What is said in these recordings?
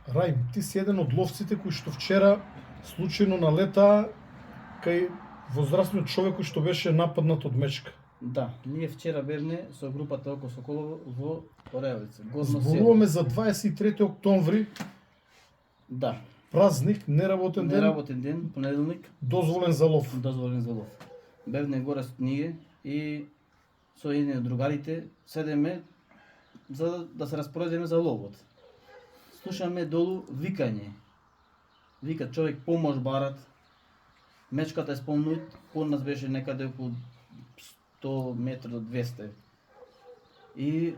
Раим, ти си еден од ловците кои што вчера случајно налета кај возрастниот човек кој што беше нападнат од мечка. Да, ние вчера бевме со групата Око Соколово во Орејовица, горно Зборуваме село. за 23 октомври, Да, празник, неработен ден, неработен ден, понеделник, дозволен за лов. дозволен за лов. Бевме горе со ние и со едни од другарите седеме за да се распоредиме за ловот. Слушаме долу викање. Викат човек помош барат. Мечката е спомнут, по нас беше некаде околу 100 метра до 200. И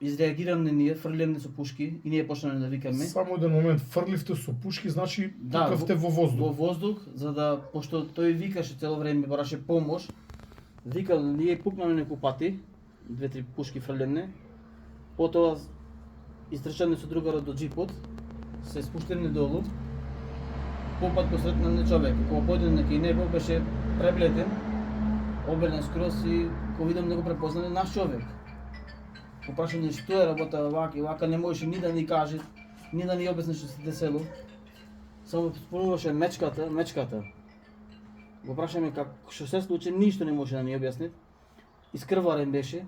изреагираме ние, фрлеме со пушки и ние почнаме да викаме. Само еден момент, фрливте со пушки, значи пукавте во воздух. Во воздух, за да, пошто тој викаше цело време, бараше помош, викал, ние пукнаме неколку пати, 2-3 пушки фрлене, потоа истрчане со другарот до джипот, се спуштене долу, попат го сретнаме човек, кога појде кај него беше преблетен, обелен скрос и кога видам него препознане наш човек. Попрашање што е работа вака и вака, не можеше ни да ни каже, ни да ни обясни што се десело. Само спомнуваше мечката. Го прашаме што се случи, ништо не може да ни објасни. Искрварен беше,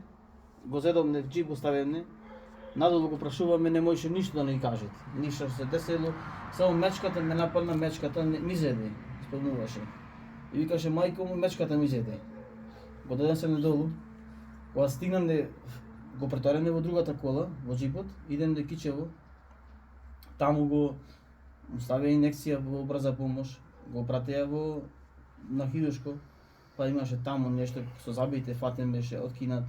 го зедомне в джип, оставене, надолу го прашуваме, не можеше ништо да ни каже. Ништо се десело, само мечката ме нападна, мечката ми зеде, спомнуваше. И викаше, мајко му, мечката ми зеде. Го донесеме долу, кога стигнаме, го претореме во другата кола, во джипот, идем до Кичево, таму го ставија инекција во брза помош, го пратеја на хирушко, па имаше таму нешто со забите, фатен беше, откинат,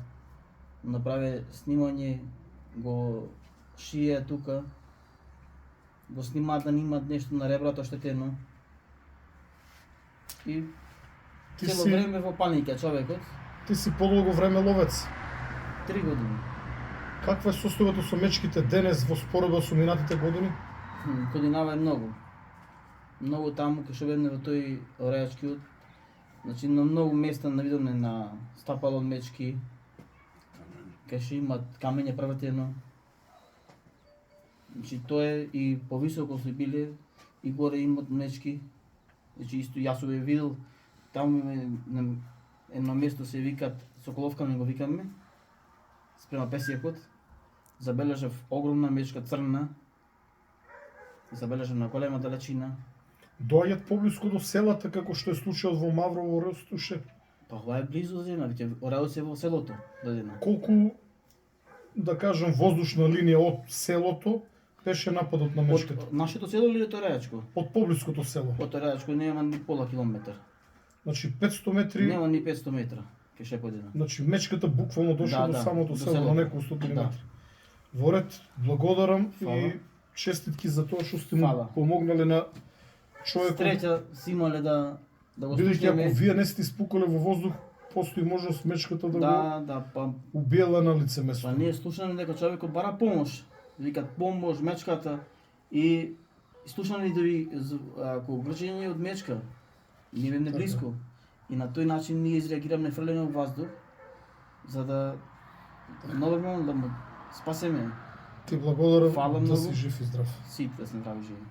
направи снимање, го шие тука, го снимаат да немаат нешто на реброто оштетено. И цело време во паника човекот. Ти си подолго време ловец. 3 години. Каква е состојбата со мечките денес во споредба со минатите години? Годинава е многу. Многу таму кај што бевме во тој Орејачкиот. Значи на многу места навидовме на стапало од мечки. Кај што имат камење превртено. Значи тоа е и повисоко се биле и горе имат мечки. Значи исто јас сум видел таму на едно место се викат Соколовка, не го викаме. Спрема Песијакот. Забележав огромна мечка црна. Забележав на голема далечина. Доаѓаат поблиску до селата како што е случајот во Маврово, Ростуше. Па ова е близу Зена, веќе Орејовица е во селото додена. Колку, да кажем, воздушна линија од селото беше нападот на мечката? Од нашето село или од Орејачко? Од поблиското село. Од Орејачко нема ни пола километар. Значи 500 метри. Нема ни 500 метра. Ке ше подена. Значи мечката буквално дошла до самото до село, на неколку стотини метри. Воред, благодарам и честитки за тоа што сте му помогнале на човекот. Среќа си имале да го Бидејќи слушнеме. ако вие не сте испукале во воздух, постои можност мечката да го па убиела на лице место. Па ние слушаме дека човекот бара помош. Викат помош мечката и слушаме дури ако врчење од мечка. Ние бевме близко. И на тој начин ние изреагираме фрлење во воздух за да нормално да му спасеме. Ти благодарам, Фала да многу. си жив и здрав. Сите да се здрави живи.